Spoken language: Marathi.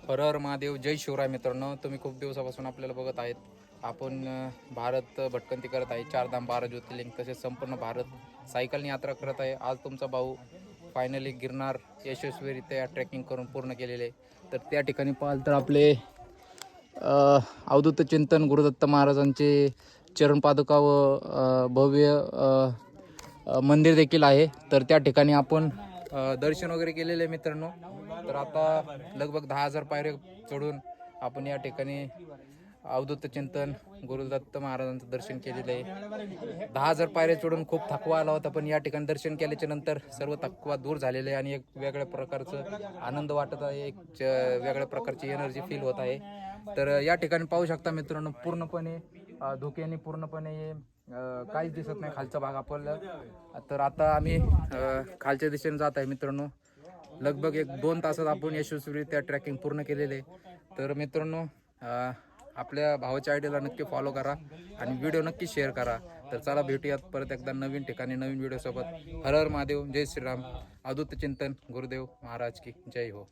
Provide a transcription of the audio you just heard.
हर हर महादेव, जय शिवराय. मित्रांनो, तुम्ही खूप दिवसापासून आपल्याला बघत आहेत. आपण भारत भटकंती करत आहे. 4 धाम 12 ज्योतिर्लिंग तसेच संपूर्ण भारत सायकलनी यात्रा करत आहे. आज तुमचा भाऊ फायनली गिरनार यशस्वीरित्या ट्रेकिंग करून पूर्ण केलेले. तर त्या ठिकाणी पाहाल तर आपले अवधूत चिंतन गुरुदत्त महाराजांचे चरणपादुका व भव्य मंदिर देखील आहे. तर त्या ठिकाणी आपण दर्शन वगैरे केलेले मित्रांनो. तर आता लगभग 10,000 पायऱ्या चढून आपण या ठिकाणी अवधूत चिंतन गुरुदत्त महाराजांचं दर्शन केलेलं आहे. 10,000 पायऱ्या चढून खूप थकवा आला होता, पण या ठिकाणी दर्शन केल्याच्या नंतर सर्व थकवा दूर झालेले आहे आणि एक वेगळ्या प्रकारचं आनंद वाटत आहे. एक वेगळ्या प्रकारची एनर्जी फील होत आहे. तर या ठिकाणी पाहू शकता मित्रांनो, पूर्णपणे धुक्याने पूर्णपणे काहीच दिसत नाही खालचा भाग आपल्याला. तर आता आम्ही खालच्या दिशेने जात आहे मित्रांनो. लगभग 1-2 तासात आपण यशस्वीरित्या ट्रॅकिंग पूर्ण केलेले. तर मित्रांनो, आपल्या भावाच्या आयडीला नक्की फॉलो करा आणि व्हिडिओ नक्की शेअर करा. तर चला भेटूयात परत एकदा नवीन ठिकाणी नवीन व्हिडिओ सोबत. हर हर महादेव, जय श्रीराम. अवधूत चिंतन गुरुदेव महाराज की जय हो.